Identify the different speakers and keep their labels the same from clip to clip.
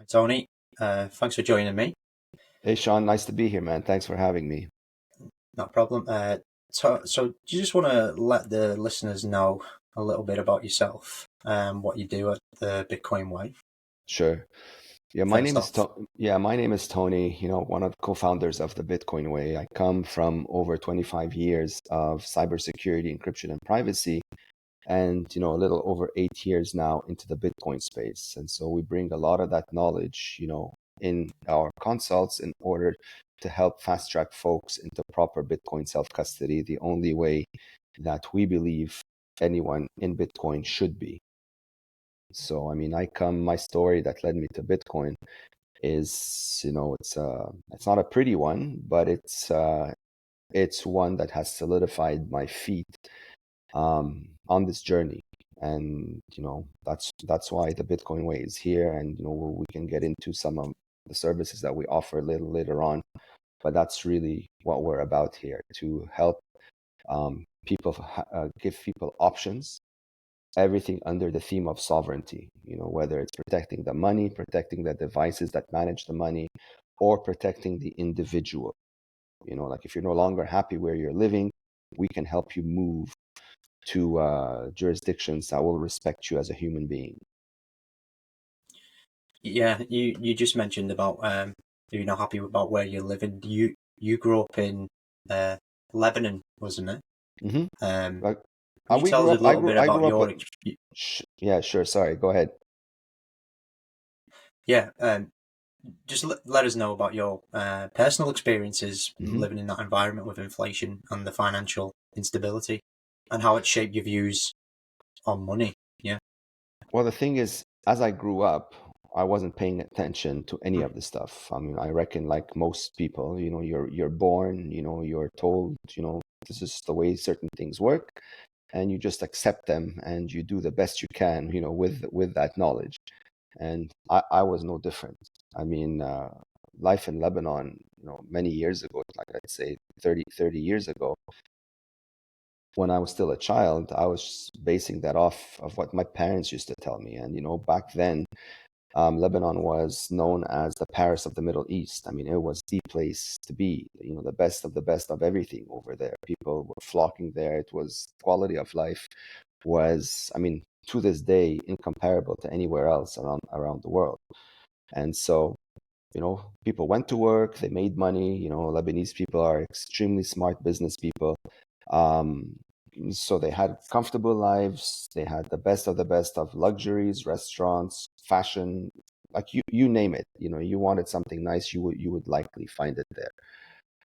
Speaker 1: Tony. Thanks for joining me.
Speaker 2: Hey Sean, nice to be here, man. Thanks for having me.
Speaker 1: Not a problem. So do you just want to let the listeners know a little bit about yourself, what you do at the Bitcoin Way,
Speaker 2: Sure. Yeah, my
Speaker 1: first
Speaker 2: name is
Speaker 1: off?
Speaker 2: Tony, one of the co-founders of the Bitcoin Way. I come from over 25 years of cybersecurity, encryption, and privacy, and a little over 8 years now into the Bitcoin space. And so we bring a lot of that knowledge, in our consults in order to help fast track folks into proper Bitcoin self-custody, the only way that we believe anyone in Bitcoin should be. So, I mean, my story that led me to Bitcoin is, it's not a pretty one, but it's one that has solidified my feet on this journey. And, that's why the Bitcoin way is here. And, we can get into some of the services that we offer a little later on. But that's really what we're about here, to help people, give people options, everything under the theme of sovereignty, whether it's protecting the money, protecting the devices that manage the money, or protecting the individual. Like if you're no longer happy where you're living, we can help you move to jurisdictions that will respect you as a human being.
Speaker 1: Yeah, you just mentioned about you're not happy about where you're living. You grew up in Lebanon, wasn't it?
Speaker 2: Mm-hmm. Like,
Speaker 1: Could you
Speaker 2: we
Speaker 1: tell
Speaker 2: grew
Speaker 1: us a
Speaker 2: up. I
Speaker 1: little
Speaker 2: grew.
Speaker 1: bit
Speaker 2: I
Speaker 1: about
Speaker 2: grew up
Speaker 1: your
Speaker 2: with. Yeah, sure. Sorry. Go ahead.
Speaker 1: yeah? Just let us know about your personal experiences
Speaker 2: Mm-hmm.
Speaker 1: living in that environment with inflation and the financial instability, and how it shaped your views on money. Yeah.
Speaker 2: Well, the thing is, as I grew up, I wasn't paying attention to any of the stuff. I mean, I reckon like most people, you're born, you're told, this is the way certain things work, and you just accept them and you do the best you can, with that knowledge. And I was no different. I mean, life in Lebanon, many years ago, like I'd say 30 years ago, when I was still a child, I was basing that off of what my parents used to tell me. And, back then, Lebanon was known as the Paris of the Middle East. I mean, it was the place to be, the best of everything over there. People were flocking there. It was quality of life was, I mean, to this day, incomparable to anywhere else around the world. And so, people went to work, they made money. Lebanese people are extremely smart business people. Um, so they had comfortable lives. They had the best of luxuries, restaurants, fashion, like you name it. You wanted something nice, you would likely find it there.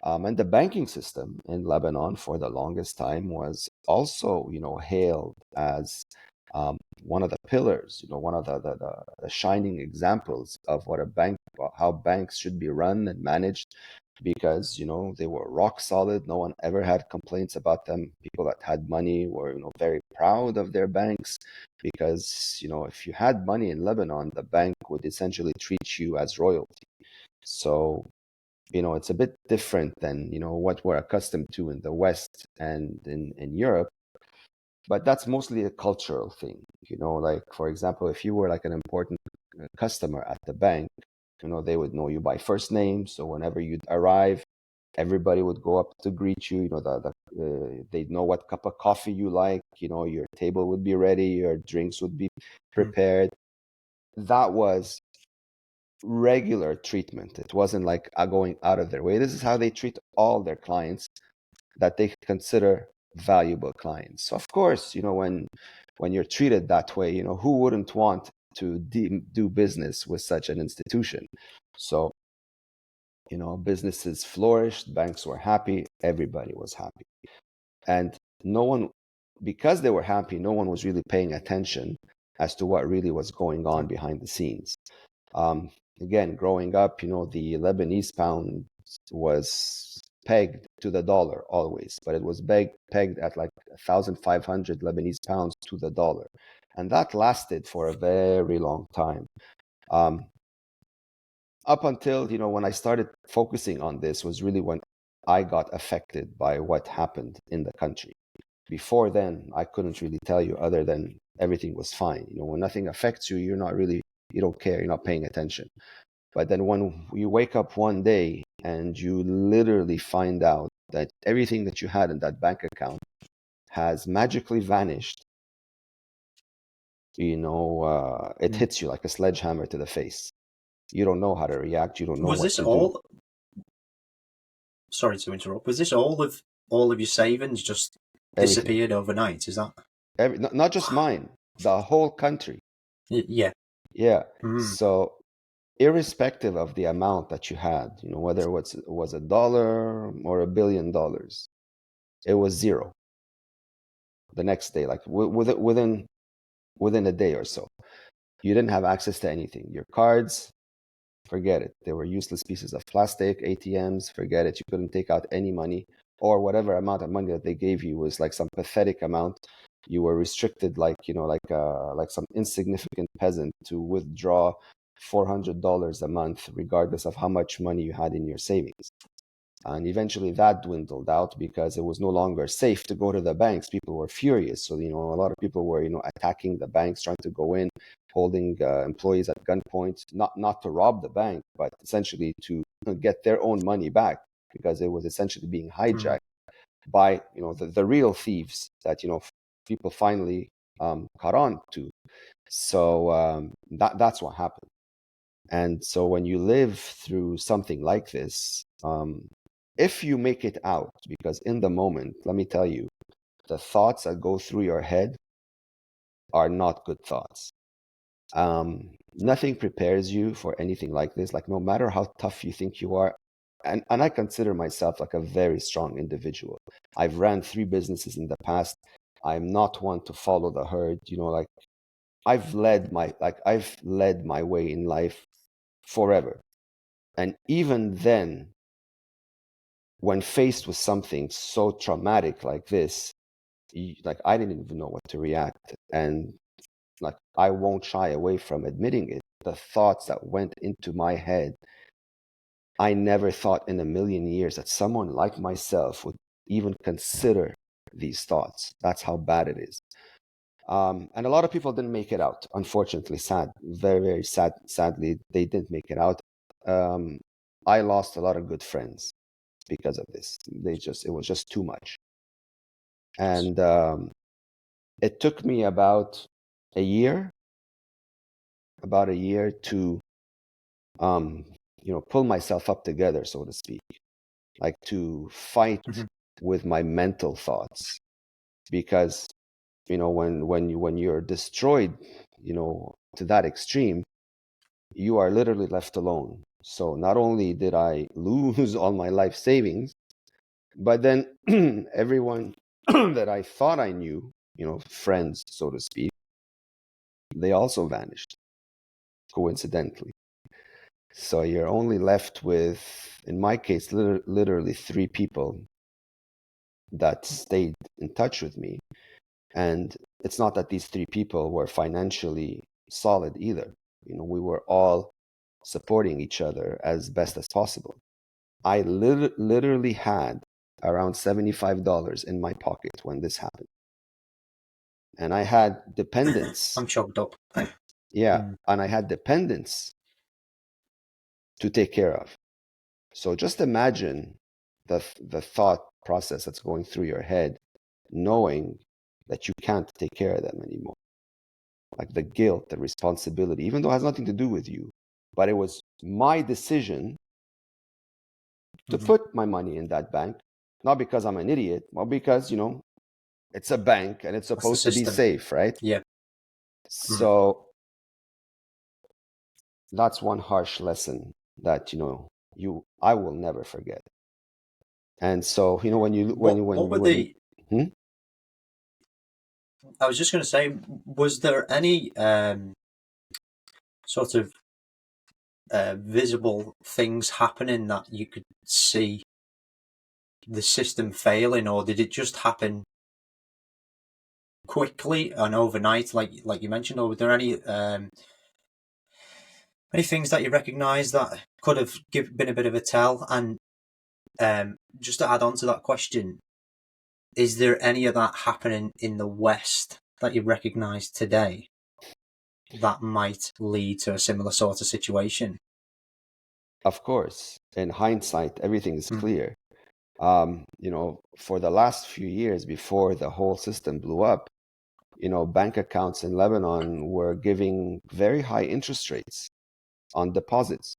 Speaker 2: And the banking system in Lebanon for the longest time was also, hailed as one of the pillars, one of the shining examples of what a bank, how banks should be run and managed, because, they were rock solid. No one ever had complaints about them. People that had money were, very proud of their banks because, if you had money in Lebanon, the bank would essentially treat you as royalty. So, it's a bit different than, what we're accustomed to in the West and in Europe, but that's mostly a cultural thing. Like, for example, if you were like an important customer at the bank, they would know you by first name. So whenever you'd arrive, everybody would go up to greet you. They'd know what cup of coffee you like. Your table would be ready, your drinks would be prepared. That was regular treatment. It wasn't like going out of their way. This is how they treat all their clients that they consider valuable clients. So of course, when you're treated that way, who wouldn't want to do business with such an institution? So, businesses flourished, banks were happy, everybody was happy. And no one, because they were happy, no one was really paying attention as to what really was going on behind the scenes. Um, Again, growing up, the Lebanese pound was pegged to the dollar always, but it was pegged at like 1,500 Lebanese pounds to the dollar. And that lasted for a very long time. Um, Up until, when I started focusing on this was really when I got affected by what happened in the country. Before then, I couldn't really tell you other than everything was fine. When nothing affects you, you're not really You don't care. You're not paying attention. But then when you wake up one day and you literally find out that everything that you had in that bank account has magically vanished, it hits you like a sledgehammer to the face. You don't know how to react. You don't know what to do.
Speaker 1: Sorry to interrupt. Was this all of your savings just disappeared overnight? Is that
Speaker 2: not just mine, the whole country?
Speaker 1: Yeah.
Speaker 2: Yeah. So irrespective of the amount that you had, whether it was $1 or $1 billion, it was zero the next day, like within a day or so. You didn't have access to anything. Your cards, forget it. They were useless pieces of plastic. ATMs, forget it. You couldn't take out any money, or whatever amount of money that they gave you was like some pathetic amount. You were restricted, like some insignificant peasant, to withdraw $400 a month, regardless of how much money you had in your savings. And eventually that dwindled out because it was no longer safe to go to the banks. People were furious. So, a lot of people were, attacking the banks, trying to go in, holding employees at gunpoint, not to rob the bank, but essentially to get their own money back, because it was essentially being hijacked by, the real thieves that, people finally caught on to. So that's what happened. And so when you live through something like this, if you make it out, because in the moment, let me tell you, the thoughts that go through your head are not good thoughts. Nothing prepares you for anything like this. Like, no matter how tough you think you are, and I consider myself like a very strong individual. I've ran 3 businesses in the past. I'm not one to follow the herd. Like, I've led my way in life forever. And even then, when faced with something so traumatic like this, like, I didn't even know what to react. And like, I won't shy away from admitting it. The thoughts that went into my head, I never thought in a million years that someone like myself would even consider these thoughts. That's how bad it is. And a lot of people didn't make it out, unfortunately. Very, very sadly, they didn't make it out. I lost a lot of good friends because of this. It was just too much. And it took me about a year to pull myself up together, so to speak, like to fight with my mental thoughts. Because when you're destroyed to that extreme, you are literally left alone. So not only did I lose all my life savings, but then everyone that I thought I knew, friends, so to speak, they also vanished, coincidentally. So you're only left with, in my case, literally 3 people that stayed in touch with me. And it's not that these 3 people were financially solid either. We were all supporting each other as best as possible. I literally had around $75 in my pocket when this happened. And I had dependents.
Speaker 1: I'm choked up.
Speaker 2: Yeah. And I had dependents to take care of. So just imagine the thought process that's going through your head, knowing that you can't take care of them anymore. Like the guilt, the responsibility, even though it has nothing to do with you. But it was my decision to put my money in that bank, not because I'm an idiot, but because, it's a bank and it's supposed to be safe, right?
Speaker 1: Yeah.
Speaker 2: So that's one harsh lesson that, I will never forget. And so,
Speaker 1: I was just going to say, was there any sort of visible things happening that you could see the system failing, or did it just happen quickly and overnight, like you mentioned, or were there any things that you recognise that could have been a bit of a tell? And just to add on to that question, is there any of that happening in the West that you recognise today? that might lead to a similar sort of situation.
Speaker 2: Of course, in hindsight, everything is
Speaker 1: Mm.
Speaker 2: clear. For the last few years before the whole system blew up, bank accounts in Lebanon were giving very high interest rates on deposits.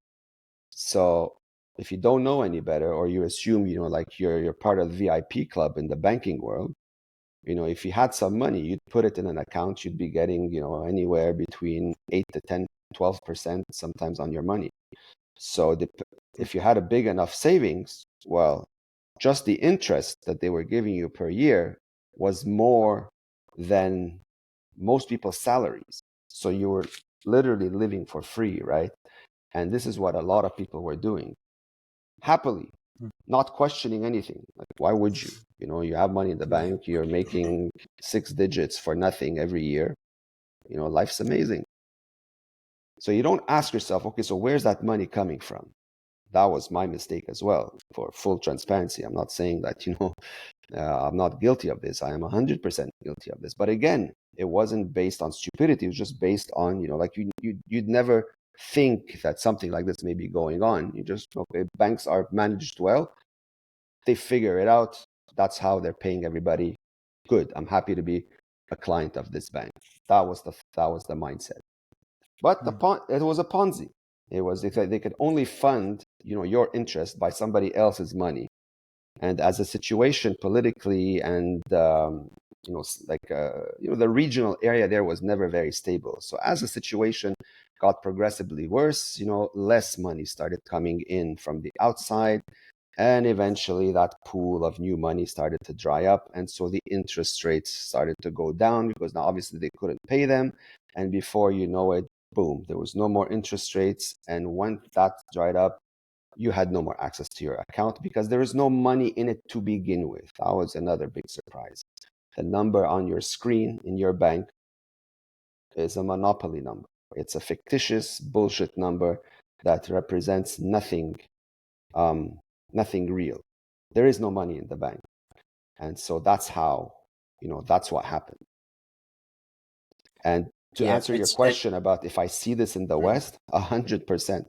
Speaker 2: So if you don't know any better, or you assume, like you're part of the VIP club in the banking world, if you had some money, you'd put it in an account, you'd be getting, anywhere between 8 to 10, 12% sometimes on your money. So if you had a big enough savings, well, just the interest that they were giving you per year was more than most people's salaries. So you were literally living for free, right? And this is what a lot of people were doing. Happily, not questioning anything. Like, why would you? You have money in the bank, you're making 6 digits for nothing every year. Life's amazing. So you don't ask yourself, okay, so where's that money coming from? That was my mistake as well. For full transparency, I'm not saying that, I'm not guilty of this. I am 100% guilty of this. But again, it wasn't based on stupidity. It was just based on, like you'd never think that something like this may be going on. You just, okay, banks are managed well. They figure it out. That's how they're paying everybody. Good. I'm happy to be a client of this bank. That was the mindset. But it was a Ponzi. It was, they could only fund, your interest by somebody else's money. And as a situation politically and, the regional area there was never very stable. So as the situation got progressively worse, less money started coming in from the outside. And eventually that pool of new money started to dry up. And so the interest rates started to go down because now obviously they couldn't pay them. And before you know it, boom, there was no more interest rates. And when that dried up, you had no more access to your account because there is no money in it to begin with. That was another big surprise. The number on your screen in your bank is a monopoly number. It's a fictitious bullshit number that represents nothing, nothing real. There is no money in the bank. And so that's how, that's what happened. And to answer your question about if I see this in the West, 100%.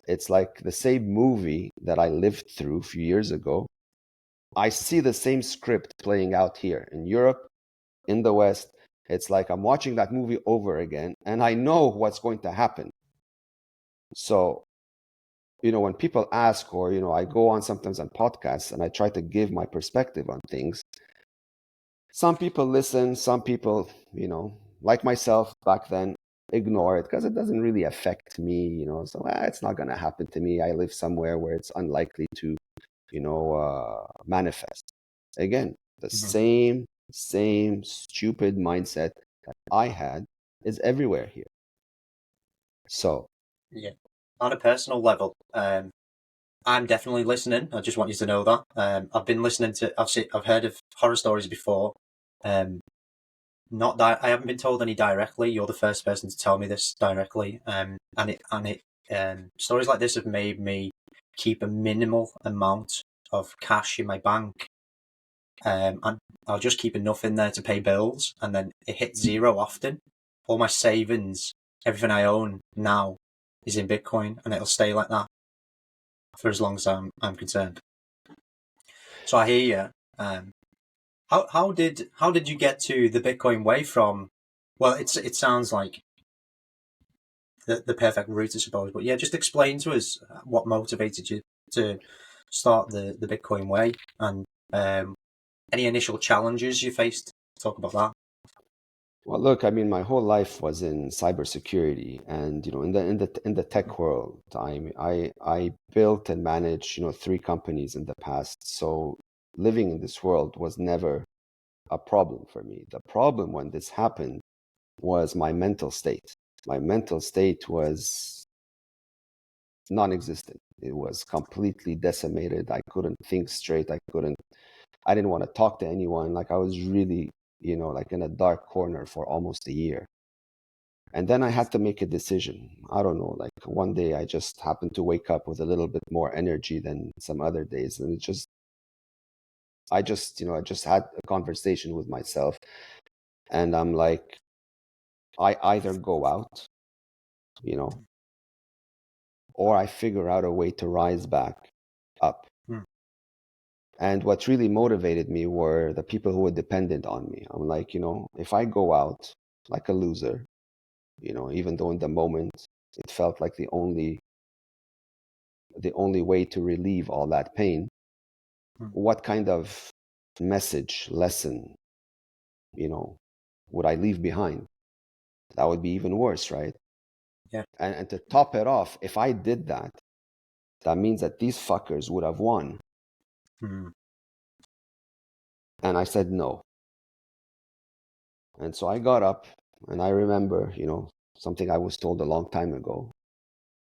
Speaker 2: It's like the same movie that I lived through a few years ago. I see the same script playing out here in Europe, in the West. It's like I'm watching that movie over again, and I know what's going to happen. So, when people ask, or, I go on sometimes on podcasts and I try to give my perspective on things, some people listen, some people, like myself back then, ignore it because it doesn't really affect me, so it's not going to happen to me. I live somewhere where it's unlikely to, manifest. Again, the same stupid mindset that I had is everywhere here. So,
Speaker 1: yeah, on a personal level, I'm definitely listening. I just want you to know that. I've been listening to. I've heard of horror stories before. Not that I haven't been told any directly. You're the first person to tell me this directly. Stories like this have made me keep a minimal amount of cash in my bank. And I'll just keep enough in there to pay bills, and then it hits zero often. All my savings, everything I own now, is in Bitcoin, and it'll stay like that for as long as I'm concerned. So I hear you. How did you get to the Bitcoin way from? Well, it sounds like the perfect route, I suppose. But yeah, just explain to us what motivated you to start the Bitcoin way, and any initial challenges you faced. Talk about that.
Speaker 2: well, look, I mean, my whole life was in cybersecurity, and in the tech world. I built and managed 3 companies in the past. So living in this world was never a problem for me. The problem when this happened was my mental state. My mental state was non-existent. It was completely decimated. I couldn't think straight. I didn't want to talk to anyone. Like, I was really, like in a dark corner for almost a year. And then I had to make a decision. I don't know, like one day I just happened to wake up with a little bit more energy than some other days. And I just had a conversation with myself, and I'm like, I either go out, or I figure out a way to rise back up. And what really motivated me were the people who were dependent on me. I'm like, if I go out like a loser, even though in the moment it felt like the only way to relieve all that pain, what kind of message, lesson, would I leave behind? That would be even worse, right?
Speaker 1: Yeah.
Speaker 2: And to top it off, if I did that, that means that these fuckers would have won. And I said no. And so I got up, and I remember, something I was told a long time ago,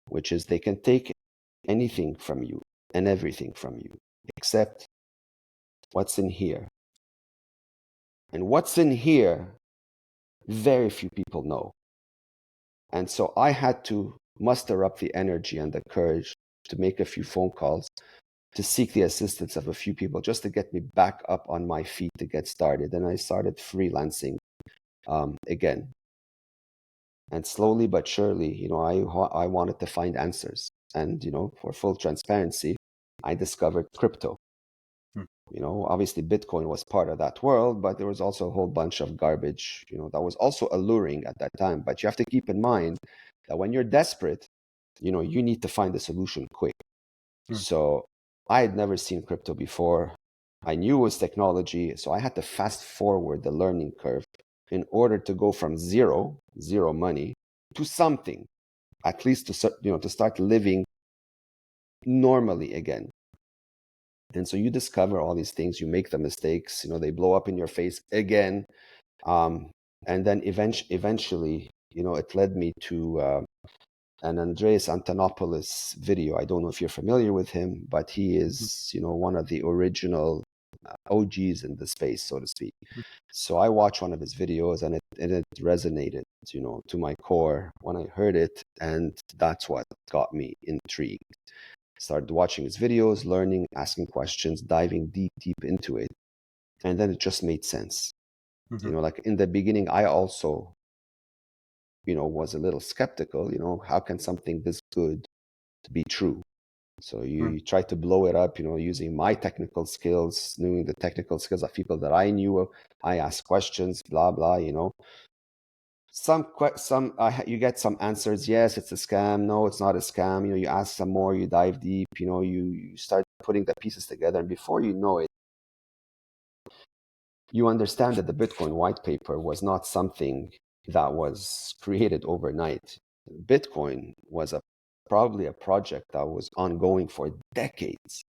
Speaker 2: which is they can take anything from you and everything from you, except what's in here. And what's in here, very few people know. And so I had to muster up the energy and the courage to make a few phone calls, to seek the assistance of a few people just to get me back up on my feet to get started. And I started freelancing again. And slowly but surely, I wanted to find answers. And, for full transparency, I discovered crypto. Obviously Bitcoin was part of that world, but there was also a whole bunch of garbage, that was also alluring at that time. But you have to keep in mind that when you're desperate, you need to find a solution quick. So I had never seen crypto before. I knew it was technology, so I had to fast forward the learning curve in order to go from zero money, to something, at least to start living normally again. And so you discover all these things, you make the mistakes, they blow up in your face again. And then eventually, it led me to an Andreas Antonopoulos video. I don't know if you're familiar with him, but he is, one of the original OGs in the space, so to speak. So I watched one of his videos, and it resonated, to my core when I heard it. And that's what got me intrigued. Started watching his videos, learning, asking questions, diving deep into it. And then it just made sense. Like in the beginning, I also, was a little skeptical, how can something this good be true? So you try to blow it up, using my technical skills, knowing the technical skills of people that I knew. I asked questions, blah, blah, you get some answers. Yes, it's a scam. No, it's not a scam. You ask some more, you dive deep, you start putting the pieces together. And before you know it, you understand that the Bitcoin white paper was not something that was created overnight. Bitcoin was probably a project that was ongoing for decades.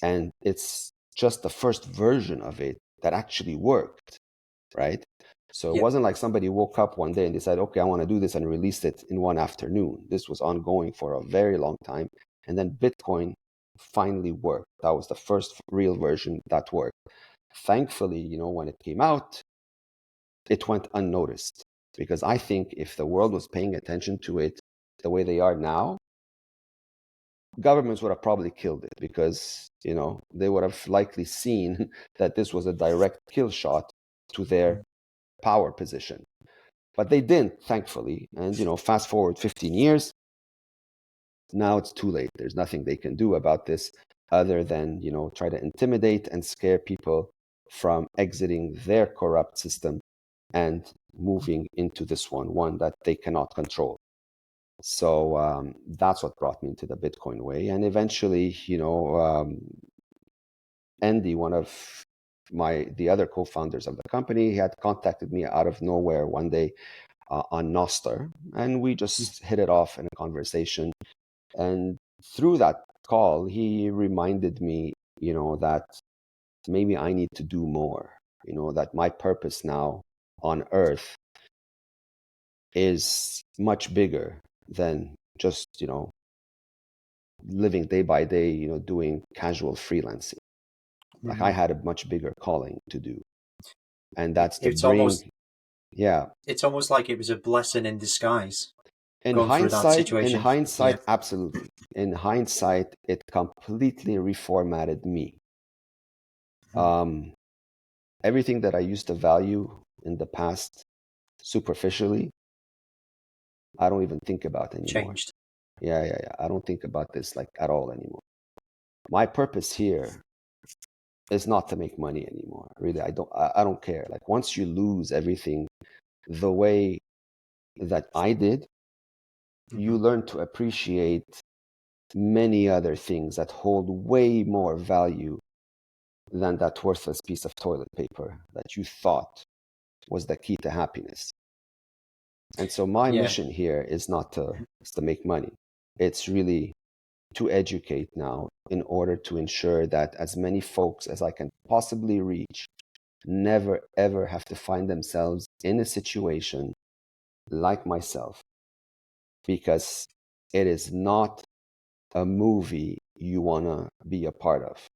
Speaker 2: And it's just the first version of it that actually worked, right? So it wasn't like somebody woke up one day and decided, okay, I want to do this, and released it in one afternoon. This was ongoing for a very long time. And then Bitcoin finally worked. That was the first real version that worked. Thankfully, when it came out, it went unnoticed, because I think if the world was paying attention to it the way they are now, governments would have probably killed it, because, they would have likely seen that this was a direct kill shot to their power position. But they didn't, thankfully. And, fast forward 15 years, now it's too late. There's nothing they can do about this other than, try to intimidate and scare people from exiting their corrupt system and moving into this one that they cannot control. So that's what brought me into the Bitcoin way. And eventually, Andy, one of the other co-founders of the company, he had contacted me out of nowhere one day on Nostr, and we just hit it off in a conversation. And through that call, he reminded me, that maybe I need to do more, that my purpose now on Earth is much bigger than just, living day by day, doing casual freelancing. Like I had a much bigger calling to do. And that's to bring,
Speaker 1: It's almost like it was a blessing in disguise.
Speaker 2: In hindsight, absolutely. In hindsight, it completely reformatted me. Everything that I used to value in the past superficially, I don't even think about anymore.
Speaker 1: Changed.
Speaker 2: Yeah. I don't think about this like at all anymore. My purpose here is not to make money anymore. Really, I don't care. Like once you lose everything the way that I did, you learn to appreciate many other things that hold way more value than that worthless piece of toilet paper that you thought was the key to happiness. And so my
Speaker 1: Yeah.
Speaker 2: mission here is not to make money. It's really to educate now in order to ensure that as many folks as I can possibly reach never ever have to find themselves in a situation like myself, because it is not a movie you want to be a part of.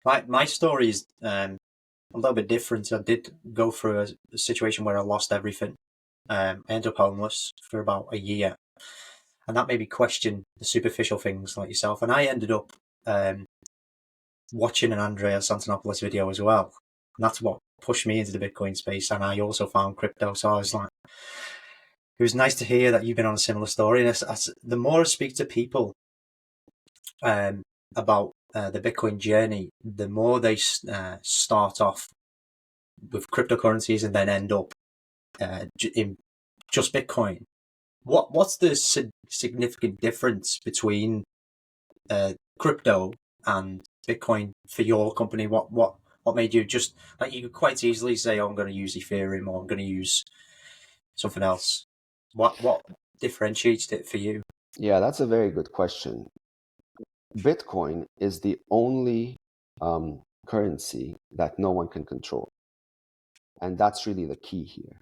Speaker 1: My story is a little bit different. I did go through a situation where I lost everything. I ended up homeless for about a year, and that made me question the superficial things like yourself. And I ended up watching an Andreas Antonopoulos video as well, and that's what pushed me into the Bitcoin space. And I also found crypto, so I was like, it was nice to hear that you've been on a similar story. And the more I speak to people about the Bitcoin journey, the more they start off with cryptocurrencies and then end up in just Bitcoin. What's the significant difference between crypto and Bitcoin for your company? What made you just, like, you could quite easily say, oh, I'm going to use Ethereum or I'm going to use something else. What differentiates it for you?
Speaker 2: Yeah, that's a very good question. Bitcoin is the only currency that no one can control. And that's really the key here.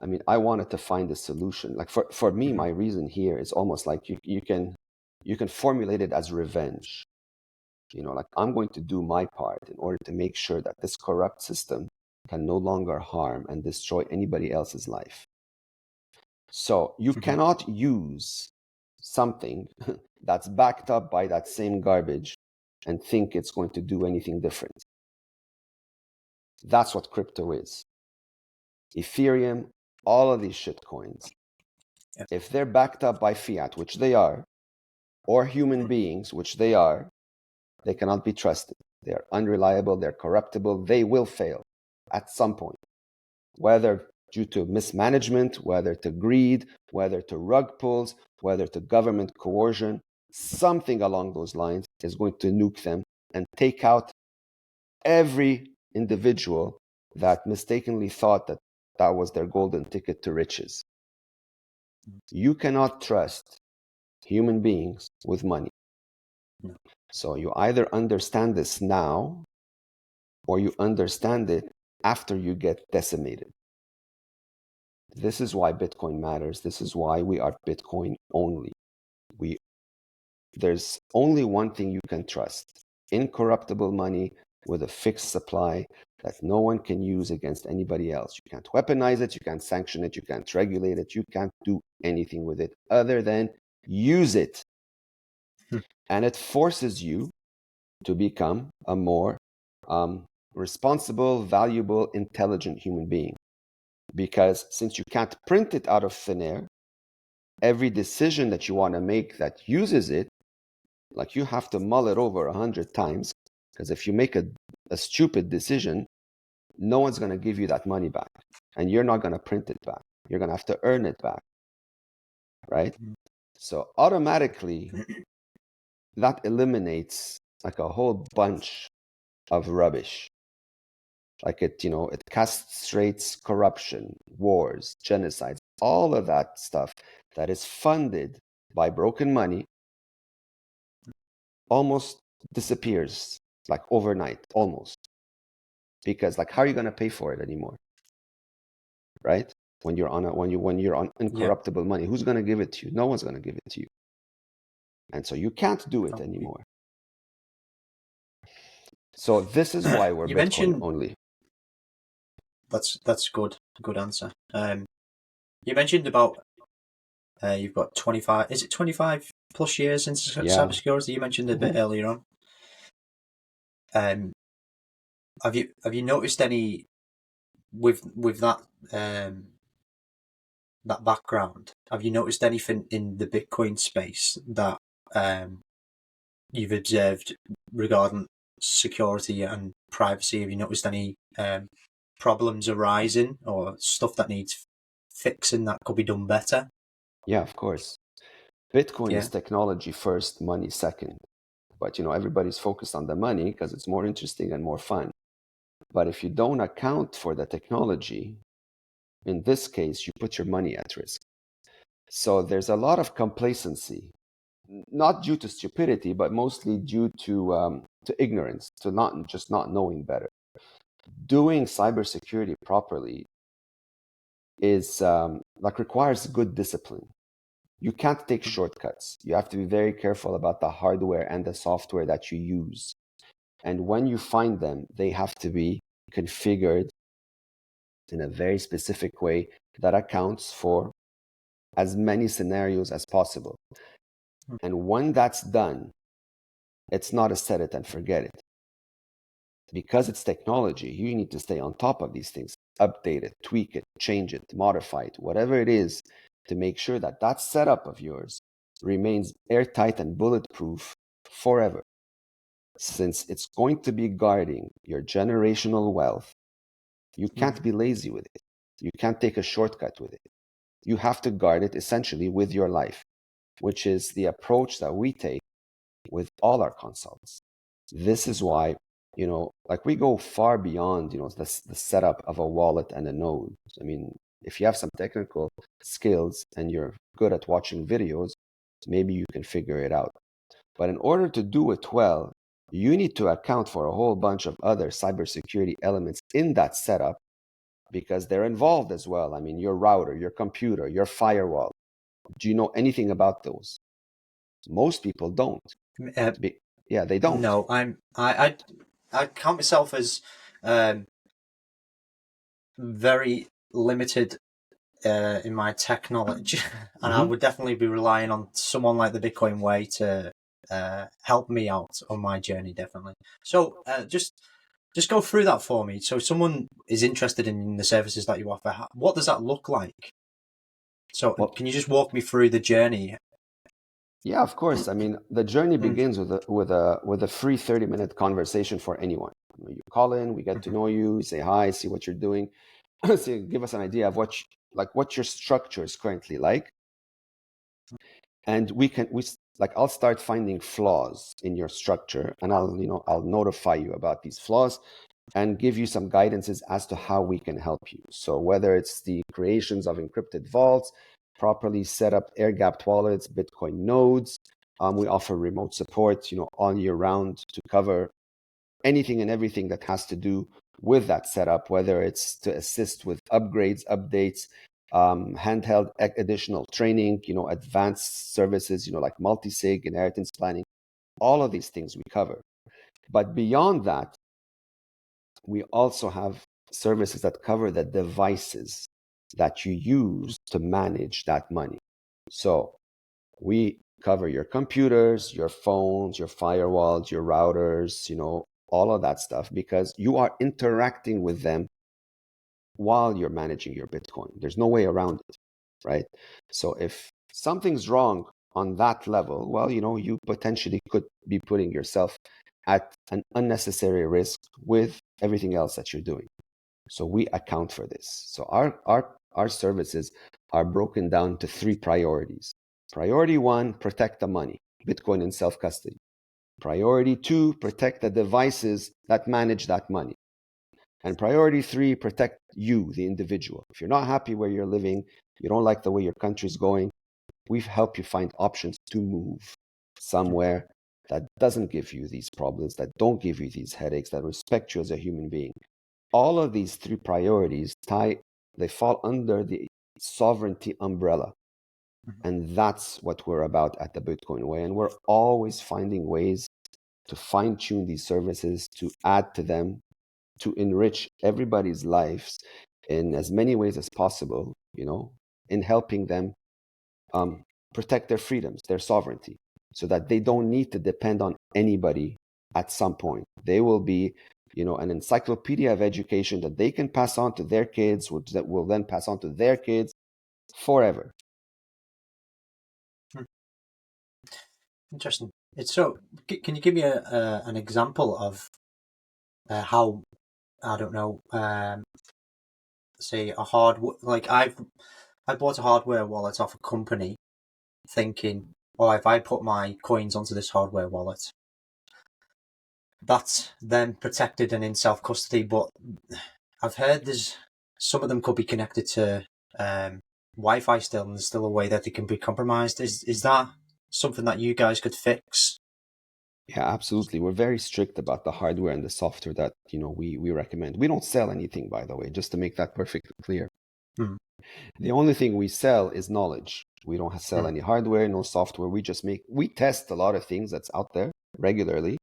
Speaker 2: I mean, I wanted to find a solution. Like for me, my reason here is almost like you can formulate it as revenge. You know, like I'm going to do my part in order to make sure that this corrupt system can no longer harm and destroy anybody else's life. So you cannot use something that's backed up by that same garbage and think it's going to do anything different. That's what crypto is. Ethereum, all of these shit coins, if they're backed up by fiat, which they are, or human beings, which they are, they cannot be trusted. They are unreliable, they're corruptible, they will fail at some point, whether due to mismanagement, whether to greed, whether to rug pulls, whether to government coercion. Something along those lines is going to nuke them and take out every individual that mistakenly thought that that was their golden ticket to riches. You cannot trust human beings with money. So you either understand this now or you understand it after you get decimated. This is why Bitcoin matters. This is why we are Bitcoin only. There's only one thing you can trust: incorruptible money with a fixed supply that no one can use against anybody else. You can't weaponize it, you can't sanction it, you can't regulate it, you can't do anything with it other than use it. And it forces you to become a more responsible, valuable, intelligent human being. Because since you can't print it out of thin air, every decision that you want to make that uses it, like, you have to mull it over 100 times, because if you make a stupid decision, no one's going to give you that money back, and you're not going to print it back. You're going to have to earn it back, right? So automatically, that eliminates like a whole bunch of rubbish. Like it castrates corruption, wars, genocides, all of that stuff that is funded by broken money almost disappears, like overnight, almost. Because, like, how are you going to pay for it anymore, right? When you're on incorruptible money, who's going to give it to you? No one's going to give it to you. And so you can't do it anymore. So this is why we're
Speaker 1: You
Speaker 2: Bitcoin
Speaker 1: mentioned,
Speaker 2: only.
Speaker 1: that's good answer. You mentioned about you've got 25, is it 25 plus years into cybersecurity? You mentioned a bit earlier on. Have you noticed any with that that background, have you noticed anything in the Bitcoin space that you've observed regarding security and privacy? Have you noticed any problems arising or stuff that needs fixing that could be done better?
Speaker 2: Yeah, of course. Bitcoin
Speaker 1: Yeah.
Speaker 2: is technology first, money second. But everybody's focused on the money because it's more interesting and more fun. But if you don't account for the technology, in this case, you put your money at risk. So there's a lot of complacency, not due to stupidity, but mostly due to ignorance, to not knowing better. Doing cybersecurity properly is requires good discipline. You can't take shortcuts. You have to be very careful about the hardware and the software that you use. And when you find them, they have to be configured in a very specific way that accounts for as many scenarios as possible. And when that's done, it's not a set it and forget it. Because it's technology, you need to stay on top of these things, update it, tweak it, change it, modify it, whatever it is, to make sure that that setup of yours remains airtight and bulletproof forever. Since it's going to be guarding your generational wealth, you can't be lazy with it. You can't take a shortcut with it. You have to guard it essentially with your life, which is the approach that we take with all our consults. This is why, we go far beyond, the setup of a wallet and a node. I mean, if you have some technical skills and you're good at watching videos, maybe you can figure it out. But in order to do it well, you need to account for a whole bunch of other cybersecurity elements in that setup because they're involved as well. I mean, your router, your computer, your firewall. Do you know anything about those? Most people don't. Yeah, they don't.
Speaker 1: No, I count myself as very limited in my tech knowledge, and I would definitely be relying on someone like the Bitcoin Way to help me out on my journey. Definitely. So just go through that for me. So if someone is interested in the services that you offer, what does that look like? So can you just walk me through the journey?
Speaker 2: Yeah, of course. I mean, the journey begins with a free 30-minute conversation for anyone. You call in, we get to know you, say hi, see what you're doing, give us an idea of what your structure is currently like, and I'll start finding flaws in your structure, and I'll notify you about these flaws and give you some guidances as to how we can help you. So whether it's the creations of encrypted vaults, properly set up air-gapped wallets, Bitcoin nodes, we offer remote support, all year round to cover anything and everything that has to do with that setup, whether it's to assist with upgrades, updates, handheld additional training, advanced services, like multi-sig, inheritance planning, all of these things we cover. But beyond that, we also have services that cover the devices that you use to manage that money. So we cover your computers, your phones, your firewalls, your routers, all of that stuff, because you are interacting with them while you're managing your Bitcoin. There's no way around it, right? So if something's wrong on that level, well, you potentially could be putting yourself at an unnecessary risk with everything else that you're doing. So we account for this. So our services are broken down to 3 priorities. Priority 1, protect the money, Bitcoin in self-custody. Priority 2, protect the devices that manage that money. And priority 3, protect you, the individual. If you're not happy where you're living, you don't like the way your country's going, we've helped you find options to move somewhere that doesn't give you these problems, that don't give you these headaches, that respect you as a human being. All of these 3 priorities they fall under the sovereignty umbrella. And that's what we're about at the Bitcoin Way. And we're always finding ways to fine-tune these services, to add to them, to enrich everybody's lives in as many ways as possible, in helping them protect their freedoms, their sovereignty, so that they don't need to depend on anybody at some point. They will be, an encyclopedia of education that they can pass on to their kids, which that will then pass on to their kids, forever.
Speaker 1: Interesting. It's so. Can you give me an example of how, I don't know, say like I bought a hardware wallet off a company, thinking, oh, if I put my coins onto this hardware wallet, that's then protected and in self custody. But I've heard there's some of them could be connected to Wi-Fi still, and there's still a way that they can be compromised. Is that something that you guys could fix?
Speaker 2: Yeah, absolutely. We're very strict about the hardware and the software that we recommend. We don't sell anything, by the way, just to make that perfectly clear.
Speaker 1: Hmm.
Speaker 2: The only thing we sell is knowledge. We don't sell any hardware, no software. We test a lot of things that's out there regularly,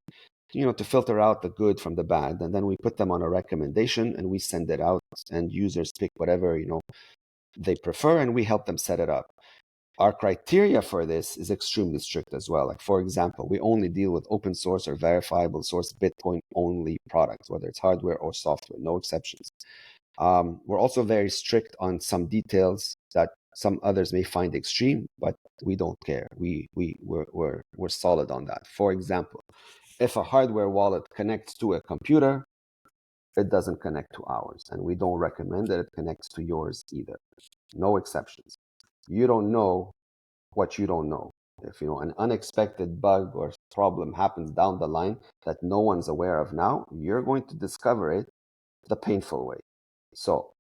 Speaker 2: to filter out the good from the bad, and then we put them on a recommendation and we send it out, and users pick whatever they prefer, and we help them set it up. Our criteria for this is extremely strict as well. Like, for example, we only deal with open source or verifiable source Bitcoin only products, whether it's hardware or software, no exceptions. We're also very strict on some details that some others may find extreme, but we don't care. We're solid on that. For example, if a hardware wallet connects to a computer, it doesn't connect to ours, and we don't recommend that it connects to yours either. No exceptions. You don't know what you don't know. If an unexpected bug or problem happens down the line that no one's aware of now, you're going to discover it the painful way. So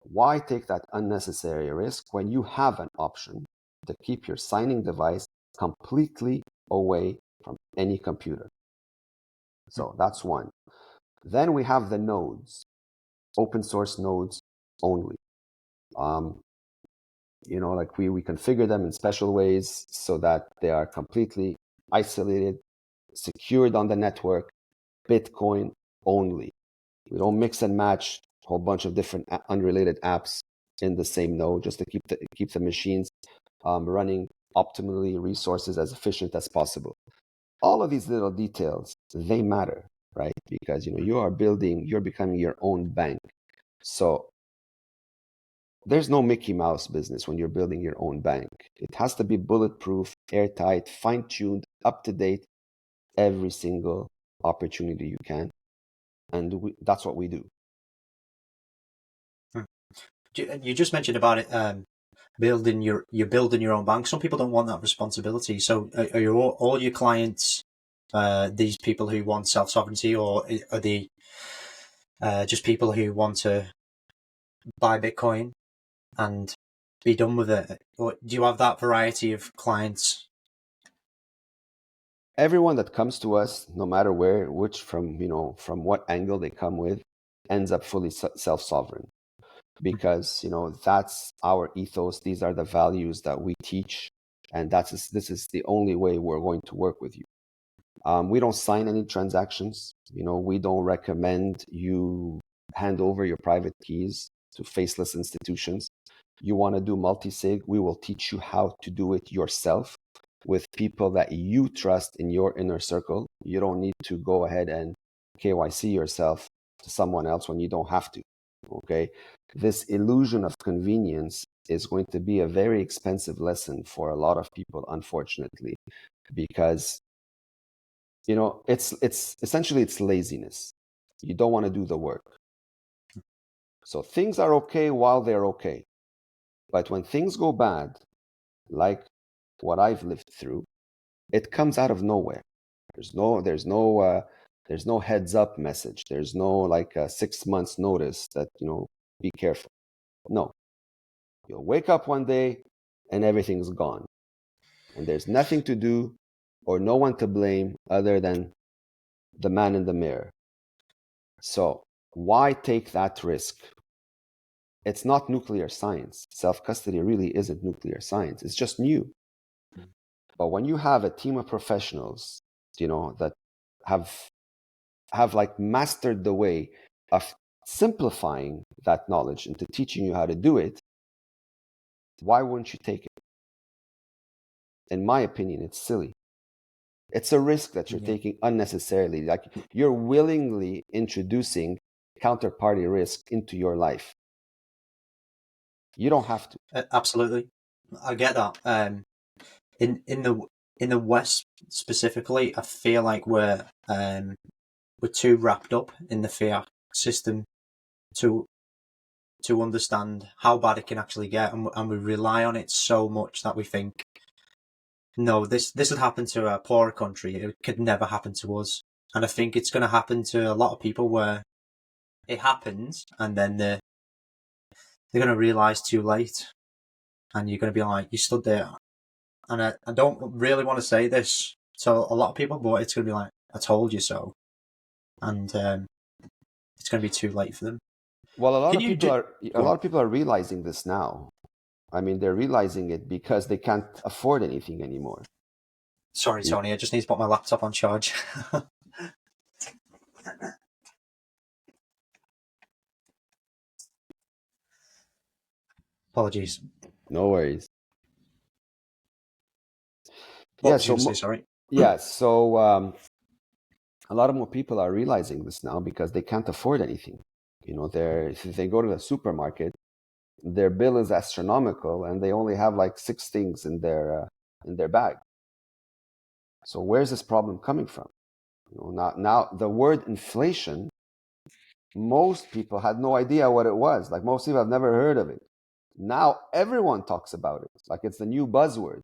Speaker 2: why take that unnecessary risk when you have an option to keep your signing device completely away from any computer? So that's one. Then we have the nodes, open source nodes only. Like we configure them in special ways so that they are completely isolated, secured on the network, Bitcoin only. We don't mix and match a whole bunch of different unrelated apps in the same node just to keep the machines running optimally, resources as efficient as possible. All of these little details, they matter, right? Because you're becoming your own bank. So there's no Mickey Mouse business when you're building your own bank. It has to be bulletproof, airtight, fine-tuned, up to date every single opportunity you can. And that's what we do.
Speaker 1: You just mentioned about it, you're building your own bank. Some people don't want that responsibility. So are all your clients these people who want self-sovereignty, or are they just people who want to buy Bitcoin and be done with it? Or do you have that variety of clients?
Speaker 2: Everyone that comes to us, no matter from what angle they come with, ends up fully self-sovereign, because that's our ethos. These are the values that we teach, and this is the only way we're going to work with you. We don't sign any transactions. We don't recommend you hand over your private keys to faceless institutions. You want to do multi-sig, we will teach you how to do it yourself with people that you trust in your inner circle. You don't need to go ahead and KYC yourself to someone else when you don't have to. Okay? This illusion of convenience is going to be a very expensive lesson for a lot of people, unfortunately, because it's essentially it's laziness. You don't want to do the work. So things are okay while they're okay. But when things go bad, like what I've lived through, it comes out of nowhere. There's no heads up message. There's no like 6 months notice that, be careful. No. You'll wake up one day and everything's gone. And there's nothing to do or no one to blame other than the man in the mirror. So why take that risk? It's not nuclear science. Self-custody really isn't nuclear science. It's just new. But when you have a team of professionals, that have like mastered the way of simplifying that knowledge into teaching you how to do it, why wouldn't you take it? In my opinion, it's silly. It's a risk that you're taking unnecessarily. Like, you're willingly introducing counterparty risk into your life. You don't have to.
Speaker 1: Absolutely, I get that. In the West specifically, I feel like we're too wrapped up in the fiat system to understand how bad it can actually get, and we rely on it so much that we think, no, this would happen to a poorer country. It could never happen to us. And I think it's going to happen to a lot of people where it happens, and then they're going to realize too late, and you're going to be like, you stood there. And I don't really want to say this to a lot of people, but it's going to be like, I told you so, and it's going to be too late for them.
Speaker 2: Well, a lot
Speaker 1: Can
Speaker 2: of
Speaker 1: you
Speaker 2: people
Speaker 1: do?
Speaker 2: are a lot of people are realizing this now. I mean, they're realizing it because they can't afford anything anymore.
Speaker 1: Sorry, Tony. I just need to put my laptop on charge. Apologies.
Speaker 2: No worries.
Speaker 1: What
Speaker 2: Yeah,
Speaker 1: was you going to say? Sorry.
Speaker 2: so a lot of more people are realizing this now because they can't afford anything. You know, if they go to the supermarket, their bill is astronomical, and they only have like 6 things in their bag. So where's this problem coming from? You know, now the word inflation, most people had no idea what it was. Like, most people have never heard of it. Now everyone talks about it. Like, it's the new buzzword.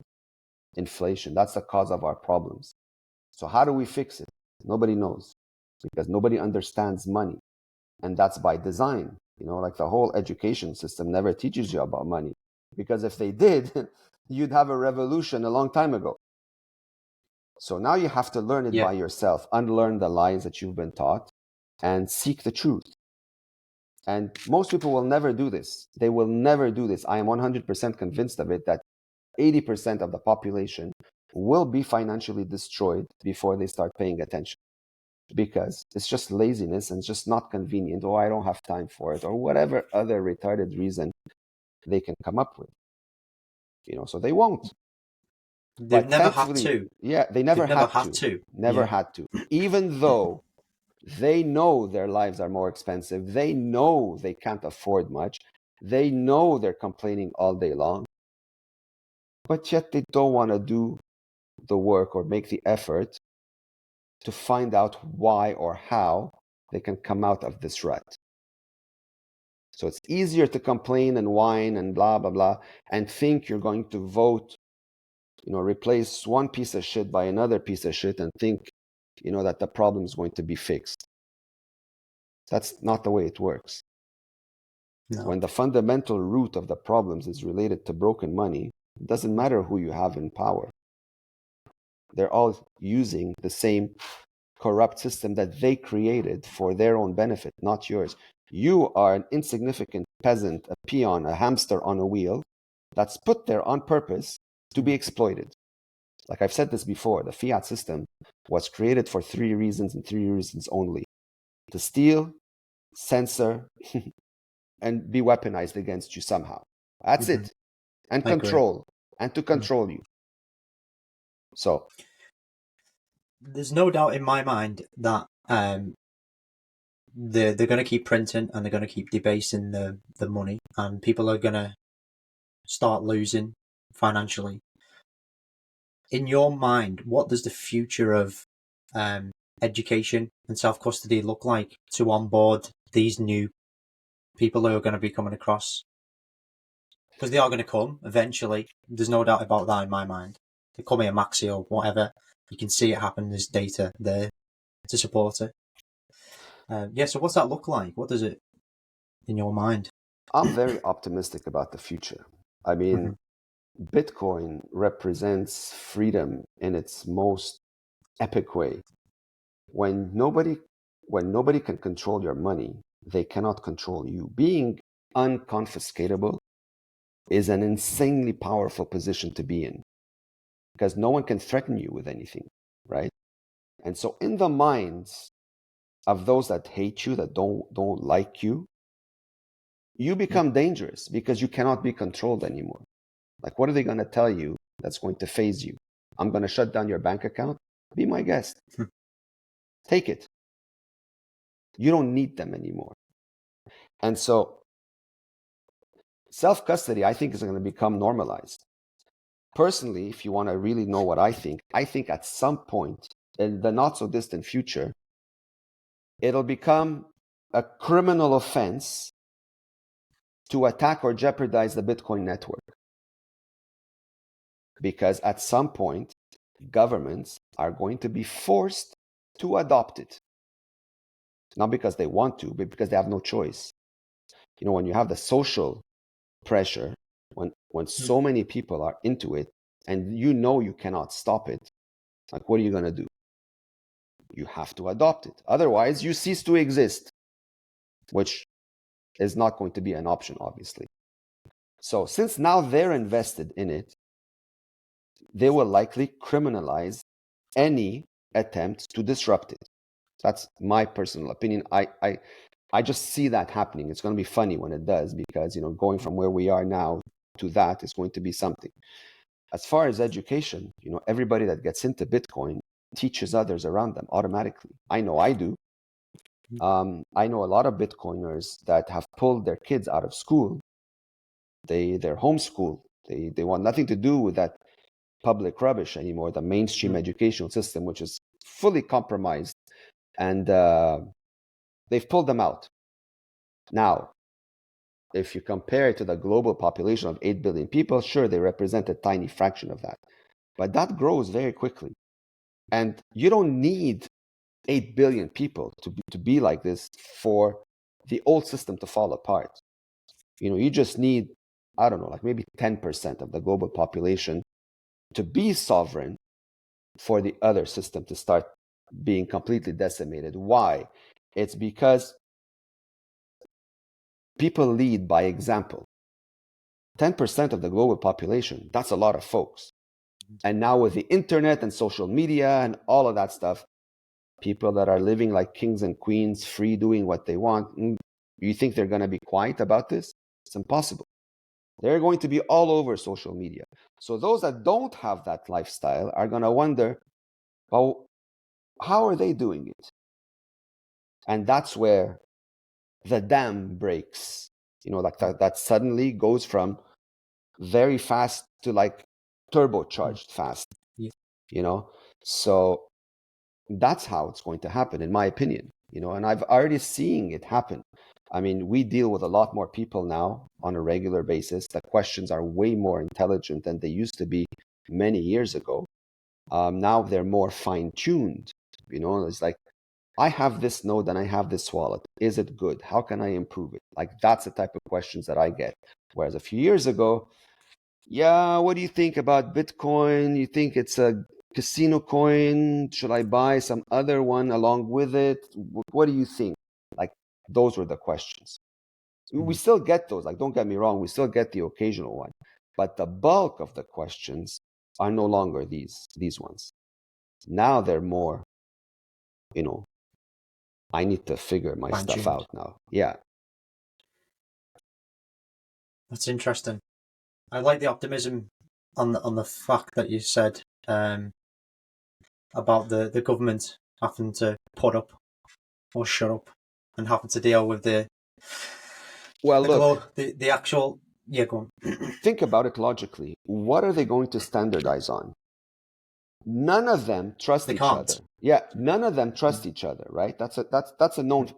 Speaker 2: Inflation. That's the cause of our problems. So how do we fix it? Nobody knows, because nobody understands money. And that's by design. You know, like, the whole education system never teaches you about money, because if they did, you'd have a revolution a long time ago. So now you have to learn it by yourself, unlearn the lies that you've been taught, and seek the truth. And most people will never do this. They will never do this. I am 100% convinced of it, that 80% of the population will be financially destroyed before they start paying attention, because it's just laziness and just not convenient, or I don't have time for it, or whatever other retarded reason they can come up with. You know, so they won't.
Speaker 1: They've
Speaker 2: But
Speaker 1: never had
Speaker 2: thankfully,
Speaker 1: to.
Speaker 2: yeah, they
Speaker 1: They've
Speaker 2: never
Speaker 1: never
Speaker 2: had
Speaker 1: had
Speaker 2: to.
Speaker 1: to.
Speaker 2: Never had to. Even though they know their lives are more expensive, they know they can't afford much, they know they're complaining all day long, but yet they don't want to do the work or make the effort to find out why or how they can come out of this rut. So it's easier to complain and whine and blah, blah, blah, and think you're going to vote, you know, replace one piece of shit by another piece of shit, and think, you know, that the problem is going to be fixed. That's not the way it works.
Speaker 1: No.
Speaker 2: When the fundamental root of the problems is related to broken money, it doesn't matter who you have in power. They're all using the same corrupt system that they created for their own benefit, not yours. You are an insignificant peasant, a peon, a hamster on a wheel that's put there on purpose to be exploited. Like I've said this before, the fiat system was created for 3 reasons, and 3 reasons only: to steal, censor, and be weaponized against you somehow. That's it. And control, and to control you. So
Speaker 1: there's no doubt in my mind that they're going to keep printing, and they're going to keep debasing the money, and people are going to start losing financially. In your mind, what does the future of education and self-custody look like to onboard these new people who are going to be coming across? Because they are going to come eventually. There's no doubt about that in my mind. They call me a maxi or whatever. You can see it happen. There's data there to support it. So what's that look like? What does it, in your mind?
Speaker 2: I'm very optimistic about the future. I mean, Bitcoin represents freedom in its most epic way. When nobody can control your money, they cannot control you. Being unconfiscatable is an insanely powerful position to be in, because no one can threaten you with anything, right? And so in the minds of those that hate you, that don't like you, you become dangerous because you cannot be controlled anymore. Like, what are they going to tell you that's going to phase you? I'm going to shut down your bank account? Be my guest. Take it. You don't need them anymore. And so Self-custody, I think, is going to become normalized. Personally, if you want to really know what I think at some point in the not so distant future, it'll become a criminal offense to attack or jeopardize the Bitcoin network. Because at some point, governments are going to be forced to adopt it. Not because they want to, but because they have no choice. You know, when you have the social pressure, when so many people are into it, and you know you cannot stop it, like, what are you going to do? You have to adopt it. Otherwise, you cease to exist, which is not going to be an option, obviously. So since now they're invested in it, they will likely criminalize any attempt to disrupt it. That's my personal opinion. I just see that happening. It's going to be funny when it does, because, you know, going from where we are now to that is going to be something. As far as education, you know, everybody that gets into Bitcoin teaches others around them automatically. I know I do. I know a lot of Bitcoiners that have pulled their kids out of school. They're homeschooled. They want nothing to do with that public rubbish anymore, the mainstream educational system, which is fully compromised, and they've pulled them out. Now, if you compare it to the global population of 8 billion people, sure, they represent a tiny fraction of that, but that grows very quickly. And you don't need 8 billion people to be like this for the old system to fall apart. You know, you just need, I don't know, like maybe 10% of the global population to be sovereign for the other system to start being completely decimated. Why? It's because people lead by example. 10% of the global population, that's a lot of folks. And now with the internet and social media and all of that stuff, people that are living like kings and queens, free, doing what they want, you think they're going to be quiet about this? It's impossible. They're going to be all over social media. So those that don't have that lifestyle are going to wonder, well, how are they doing it? And that's where the dam breaks. You know, like that suddenly goes from very fast to like turbocharged fast.
Speaker 1: Yeah.
Speaker 2: You know, so that's how it's going to happen, in my opinion. You know, and I've already seen it happen. I mean, we deal with a lot more people now on a regular basis. The questions are way more intelligent than they used to be many years ago. Now they're more fine-tuned. You know, it's like, I have this node and I have this wallet. Is it good? How can I improve it? Like, that's the type of questions that I get. Whereas a few years ago, yeah, what do you think about Bitcoin? You think it's a casino coin? Should I buy some other one along with it? What do you think? Like, those were the questions. We still get those. Like, don't get me wrong, we still get the occasional one. But the bulk of the questions are no longer these ones. Now they're more, you know, I need to figure my stuff out now. Yeah.
Speaker 1: That's interesting. I like the optimism on the fact that you said about the government having to put up or shut up and having to deal with the actual. Yeah, go on.
Speaker 2: Think about it logically. What are they going to standardize on? None of them trust each other. Yeah, none of them trust each other, right? That's a known,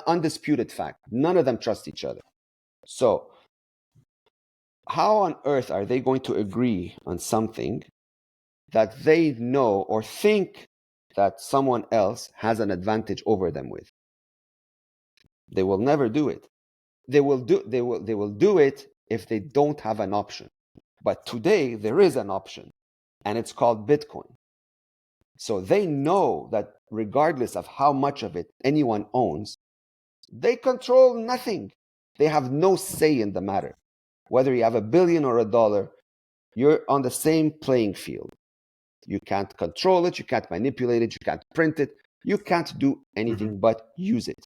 Speaker 2: undisputed fact. None of them trust each other. So how on earth are they going to agree on something that they know or think that someone else has an advantage over them with? They will never do it. They will do it if they don't have an option. But today there is an option, and it's called Bitcoin. So they know that regardless of how much of it anyone owns, they control nothing. They have no say in the matter. Whether you have $1 billion or $1, you're on the same playing field. You can't control it, you can't manipulate it, you can't print it, you can't do anything but use it.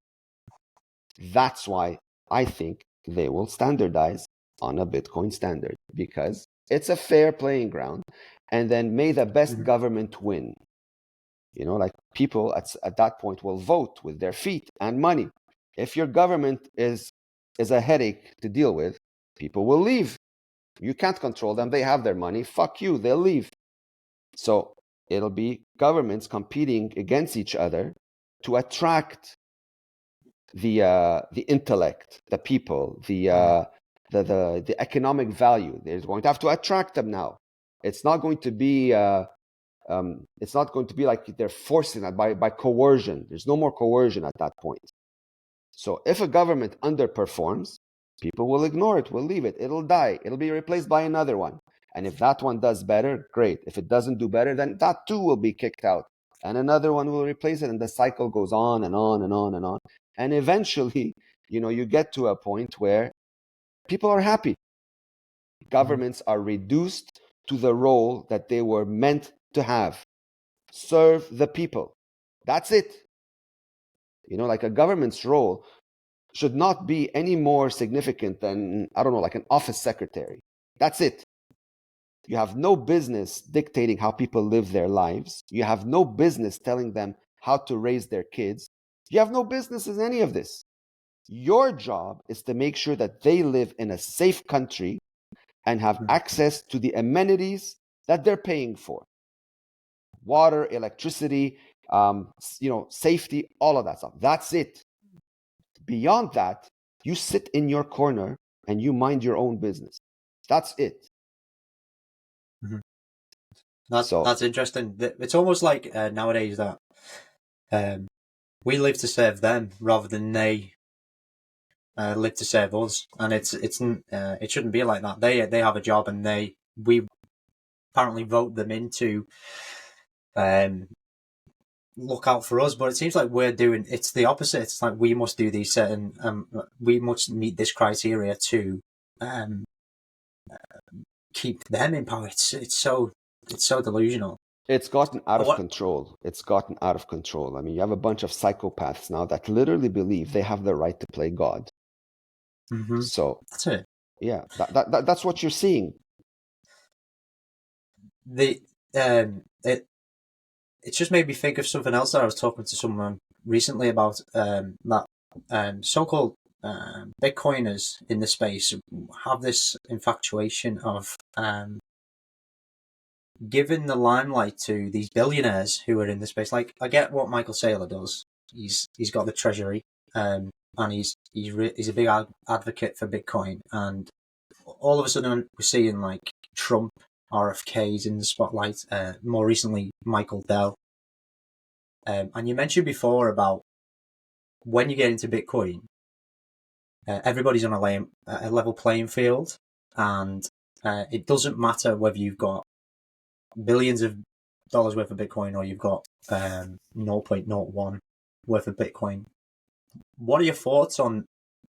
Speaker 2: That's why I think they will standardize on a Bitcoin standard, because it's a fair playing ground, and then may the best government win. You know, like, people at that point will vote with their feet and money. If your government is a headache to deal with, People will leave. You can't control them. They have their money. Fuck you. They'll leave. So it'll be governments competing against each other to attract the intellect, the people, the economic value. They're going to have to attract them now. It's not going to be like they're forcing that by coercion. There's no more coercion at that point. So if a government underperforms, people will ignore it, will leave it. It'll die. It'll be replaced by another one. And if that one does better, great. If it doesn't do better, then that too will be kicked out. And another one will replace it. And the cycle goes on and on and on and on. And eventually, you get to a point where people are happy. Governments are reduced to the role that they were meant to have. Serve the people. That's it. Like a government's role should not be any more significant than, I don't know, like an office secretary. That's it. You have no business dictating how people live their lives. You have no business telling them how to raise their kids. You have no business in any of this. Your job is to make sure that they live in a safe country and have access to the amenities that they're paying for. Water, electricity, safety, all of that stuff. That's it. Beyond that, you sit in your corner and you mind your own business. That's it.
Speaker 1: That's interesting. It's almost like nowadays that we live to serve them rather than they live to serve us, and it shouldn't be like that. They have a job, and we apparently vote them into look out for us, but it seems like it's the opposite. It's like we must do these certain we must meet this criteria to keep them in power. It's so delusional.
Speaker 2: It's gotten out of control. I mean, you have a bunch of psychopaths now that literally believe they have the right to play God. So
Speaker 1: that's it.
Speaker 2: Yeah, that's what you're seeing.
Speaker 1: It just made me think of something else that I was talking to someone recently about, that so-called Bitcoiners in the space have this infatuation of giving the limelight to these billionaires who are in the space. Like, I get what Michael Saylor does. He's got the treasury, and he's a big advocate for Bitcoin. And all of a sudden, we're seeing like Trump RFKs in the spotlight. More recently, Michael Dell. And you mentioned before about when you get into Bitcoin, everybody's on a level playing field, and it doesn't matter whether you've got billions of dollars worth of Bitcoin or you've got 0.01 worth of Bitcoin. What are your thoughts on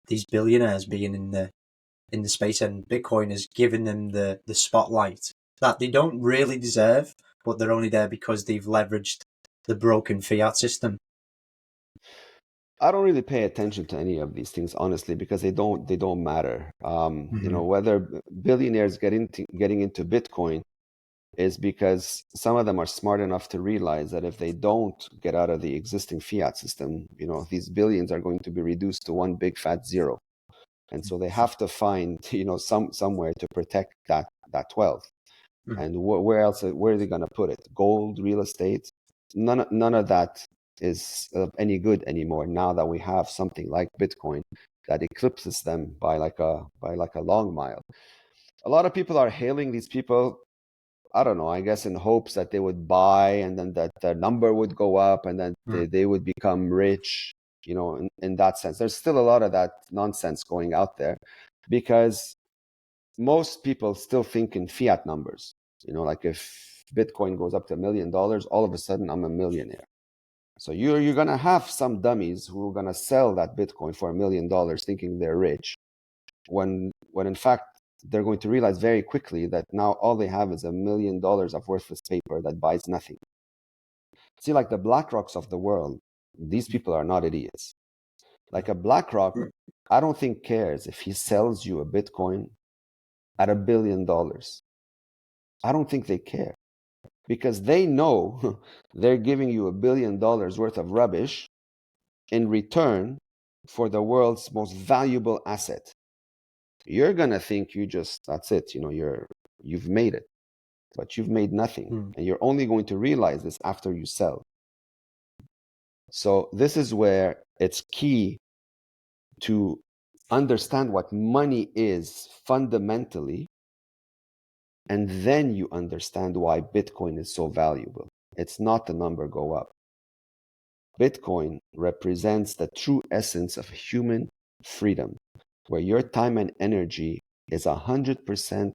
Speaker 1: these billionaires being in the space, and Bitcoin is giving them the spotlight that they don't really deserve, but they're only there because they've leveraged the broken fiat system?
Speaker 2: I don't really pay attention to any of these things, honestly, because they don't matter. Whether billionaires getting into Bitcoin is because some of them are smart enough to realize that if they don't get out of the existing fiat system, these billions are going to be reduced to one big fat zero. And so they have to find, somewhere to protect that wealth. And where are they going to put it? Gold, real estate? None of that is any good anymore now that we have something like Bitcoin that eclipses them by like a long mile. A lot of people are hailing these people, I don't know, I guess in hopes that they would buy, and then that their number would go up, and then they would become rich, in that sense. There's still a lot of that nonsense going out there because most people still think in fiat numbers. Like if Bitcoin goes up to $1 million, all of a sudden I'm a millionaire. So you're going to have some dummies who are going to sell that Bitcoin for $1 million thinking they're rich, when in fact they're going to realize very quickly that now all they have is $1 million of worthless paper that buys nothing. See, like the BlackRocks of the world, these people are not idiots. Like a BlackRock, I don't think cares if he sells you a Bitcoin at $1 billion. I don't think they care, because they know they're giving you $1 billion worth of rubbish in return for the world's most valuable asset. you're gonna think that's it, you've made it, but you've made nothing. And you're only going to realize this after you sell. So this is where it's key to understand what money is fundamentally, and then you understand why Bitcoin is so valuable. It's not the number go up. Bitcoin represents the true essence of human freedom, where your time and energy is 100%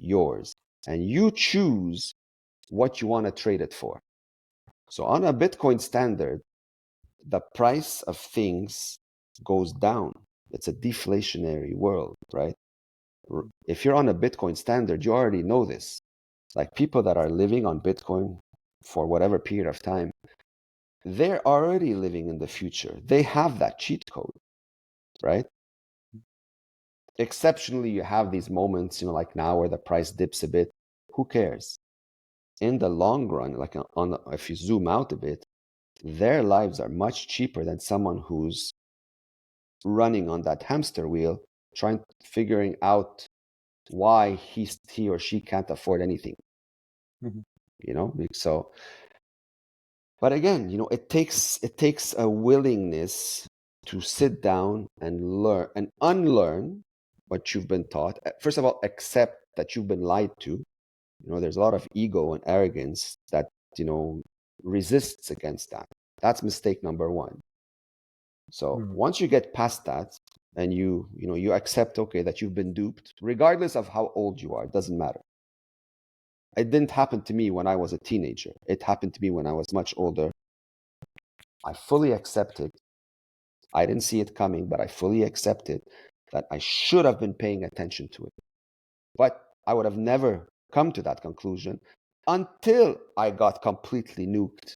Speaker 2: yours, and you choose what you want to trade it for. So on a Bitcoin standard, the price of things goes down. It's a deflationary world, right? If you're on a Bitcoin standard, you already know this. Like people that are living on Bitcoin for whatever period of time, they're already living in the future. They have that cheat code, right? Exceptionally, you have these moments, like now where the price dips a bit. Who cares? In the long run, like if you zoom out a bit, their lives are much cheaper than someone who's running on that hamster wheel, figuring out why he or she can't afford anything. So, but again, it takes a willingness to sit down and learn and unlearn what you've been taught. First of all, accept that you've been lied to. There's a lot of ego and arrogance that resists against that. That's mistake number one. So once you get past that and you accept, okay, that you've been duped, regardless of how old you are, it doesn't matter. It didn't happen to me when I was a teenager. It happened to me when I was much older. I fully accepted. I didn't see it coming, but I fully accepted that I should have been paying attention to it. But I would have never come to that conclusion until I got completely nuked,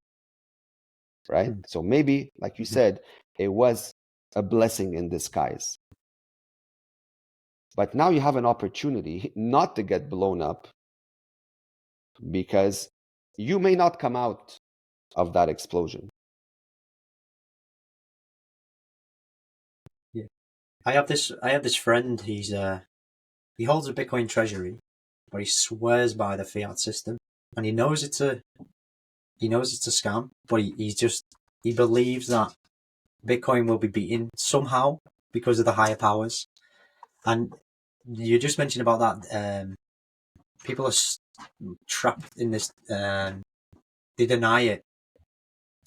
Speaker 2: right? So maybe, like you said, it was a blessing in disguise. But now you have an opportunity not to get blown up, because you may not come out of that explosion.
Speaker 1: Yeah, I have this friend. He holds a Bitcoin treasury, but he swears by the fiat system, and he knows it's a scam. But he believes that Bitcoin will be beaten somehow because of the higher powers. And you just mentioned about that. People are trapped in this. They deny it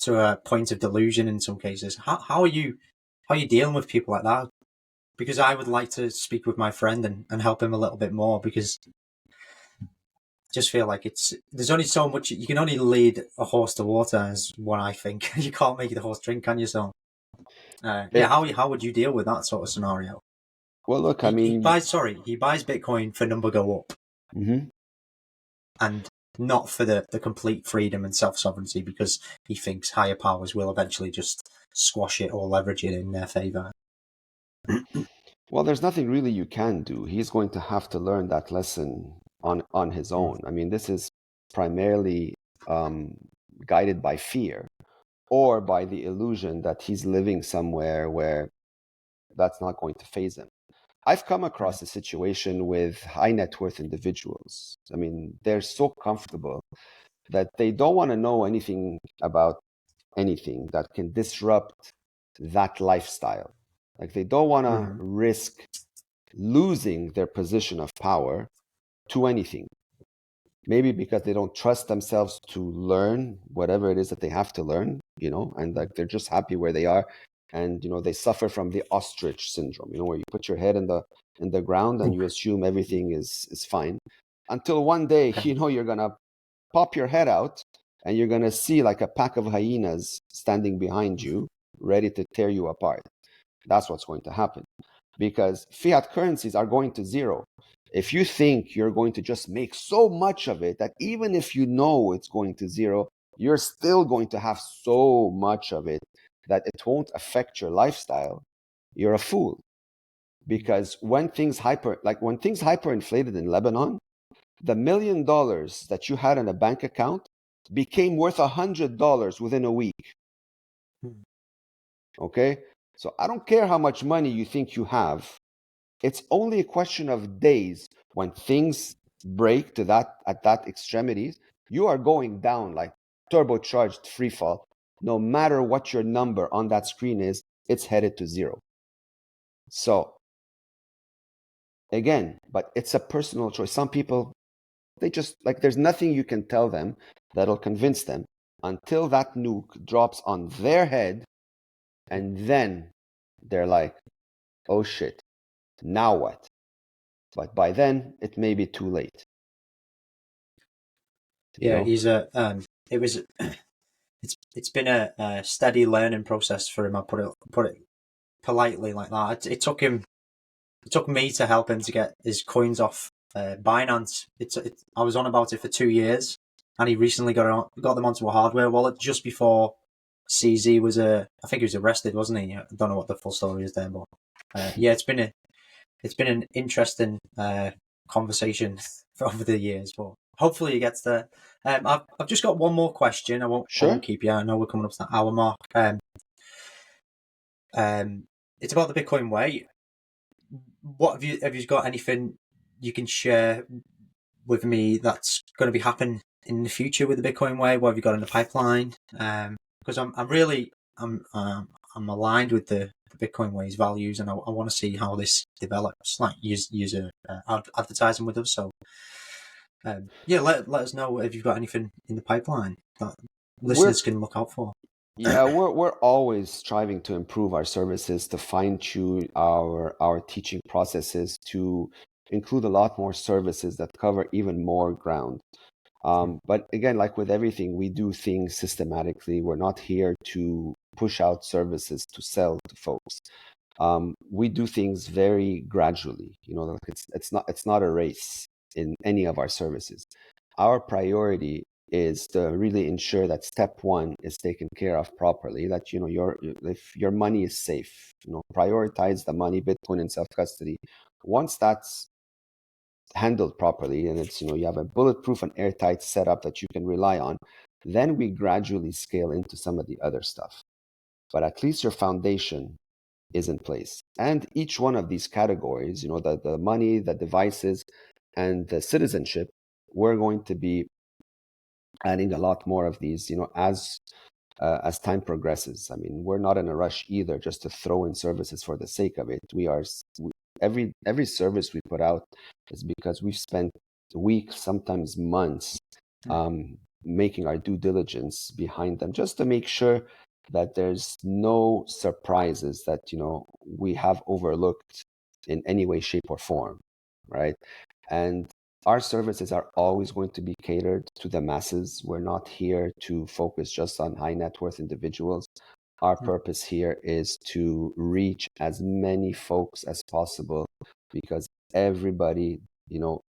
Speaker 1: to a point of delusion in some cases. How are you dealing with people like that? Because I would like to speak with my friend and help him a little bit more, because I just feel like there's only so much you can only lead a horse to water, is what I think. You can't make the horse drink, can you? So how would you deal with that sort of scenario?
Speaker 2: Well, look,
Speaker 1: He buys Bitcoin for number go up, and not for the complete freedom and self-sovereignty, because he thinks higher powers will eventually just squash it or leverage it in their favor.
Speaker 2: Well, there's nothing really you can do. He's going to have to learn that lesson on his own. I mean, this is primarily guided by fear, or by the illusion that he's living somewhere where that's not going to faze him. I've come across a situation with high net worth individuals. I mean, they're so comfortable that they don't want to know anything about anything that can disrupt that lifestyle. Like, they don't want to risk losing their position of power to anything. Maybe because they don't trust themselves to learn whatever it is that they have to learn, and like they're just happy where they are. And they suffer from the ostrich syndrome, where you put your head in the ground and you assume everything is fine, until one day you're gonna pop your head out and you're gonna see like a pack of hyenas standing behind you, ready to tear you apart. That's what's going to happen, because fiat currencies are going to zero. If you think you're going to just make so much of it that even if you know it's going to zero, you're still going to have so much of it that it won't affect your lifestyle, you're a fool. Because when things hyperinflated in Lebanon, the $1 million that you had in a bank account became worth $100 within a week. Okay? So I don't care how much money you think you have. It's only a question of days when things break to that at that extremities. You are going down like turbocharged free fall. No matter what your number on that screen is, it's headed to zero. So again, but it's a personal choice. Some people, they just like, there's nothing you can tell them that'll convince them until that nuke drops on their head, and then they're like, oh shit, now what? But by then it may be too late.
Speaker 1: Yeah, he's it was it's been a steady learning process for him. I put it politely like that. It took me to help him to get his coins off Binance. I was on about it for 2 years, and he recently got them onto a hardware wallet just before CZ was I think he was arrested, wasn't he? I don't know what the full story is there, but yeah, it's been an interesting conversation for over the years, but hopefully he gets there. I've just got one more question. I won't
Speaker 2: Sure.
Speaker 1: keep you. I know we're coming up to that hour mark. It's about the Bitcoin way. What have you got anything you can share with me that's going to be happening in the future with the Bitcoin way? What have you got in the pipeline? Because I'm aligned with the Bitcoin way's values, and I want to see how this develops. Like user advertising with us. So yeah, let us know if you've got anything in the pipeline that listeners can look out for.
Speaker 2: Yeah, we're always striving to improve our services, to fine-tune our teaching processes, to include a lot more services that cover even more ground. But again, like with everything, we do things systematically. We're not here to push out services to sell to folks. We do things very gradually. Like it's not a race in any of our services. Our priority is to really ensure that step one is taken care of properly, that if your money is safe, prioritize the money, Bitcoin and self-custody. Once that's handled properly, and it's you have a bulletproof and airtight setup that you can rely on, then we gradually scale into some of the other stuff. But at least your foundation is in place, and each one of these categories, the money, the devices, and the citizenship, we're going to be adding a lot more of these, as time progresses. I mean, we're not in a rush either, just to throw in services for the sake of it. Every service we put out is because we've spent weeks, sometimes months, making our due diligence behind them, just to make sure that there's no surprises that we have overlooked in any way, shape, or form, right? And our services are always going to be catered to the masses. We're not here to focus just on high net worth individuals. Our purpose here is to reach as many folks as possible, because everybody,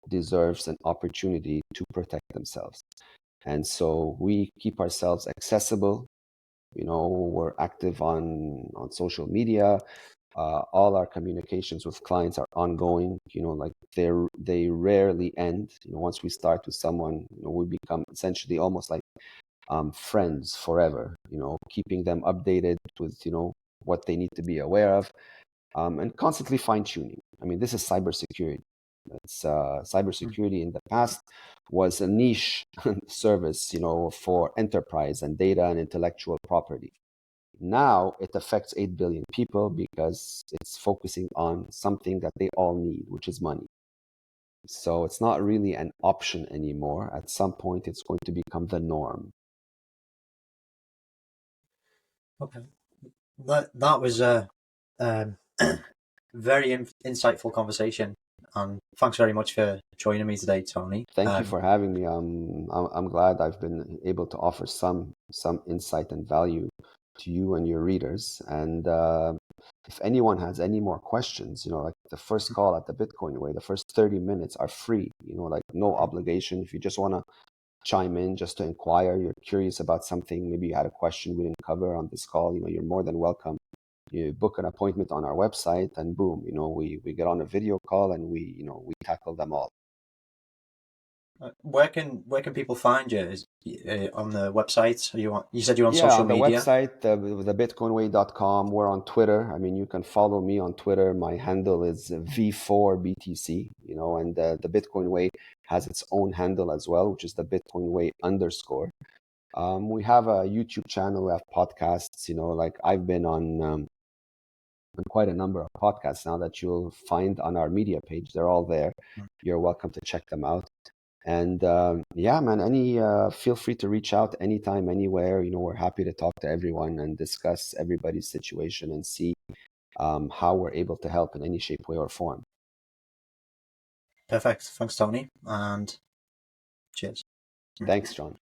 Speaker 2: deserves an opportunity to protect themselves. And so we keep ourselves accessible. We're active on social media. All our communications with clients are ongoing. Like they rarely end. Once we start with someone, we become essentially almost like friends forever. Keeping them updated with what they need to be aware of, and constantly fine tuning. I mean, this is cybersecurity. It's cybersecurity in the past was a niche service, for enterprise and data and intellectual property. Now it affects 8 billion people because it's focusing on something that they all need, which is money. So it's not really an option anymore. At some point, it's going to become the norm.
Speaker 1: Okay, that was a very insightful conversation, and thanks very much for joining me today, Tony.
Speaker 2: Thank you for having me. I'm glad I've been able to offer some insight and value to you and your readers. And if anyone has any more questions, like the first call at the Bitcoin Way, the first 30 minutes are free, like no obligation. If you just want to chime in just to inquire, you're curious about something, maybe you had a question we didn't cover on this call, you're more than welcome. You book an appointment on our website, and boom, we get on a video call, and we tackle them all.
Speaker 1: Where can people find you? Is on the website? Are you on? You said you're on
Speaker 2: Yeah,
Speaker 1: social
Speaker 2: on the
Speaker 1: media.
Speaker 2: website, thebitcoinway.com. We're on Twitter. I mean, you can follow me on Twitter. My handle is V4BTC, and the Bitcoin Way has its own handle as well, which is the Bitcoin Way _. We have a YouTube channel, we have podcasts, like I've been on quite a number of podcasts now that you'll find on our media page. They're all there. You're welcome to check them out. And yeah, man, feel free to reach out anytime, anywhere. We're happy to talk to everyone and discuss everybody's situation and see how we're able to help in any shape, way, or form.
Speaker 1: Perfect. Thanks, Tony, and cheers.
Speaker 2: Thanks, John.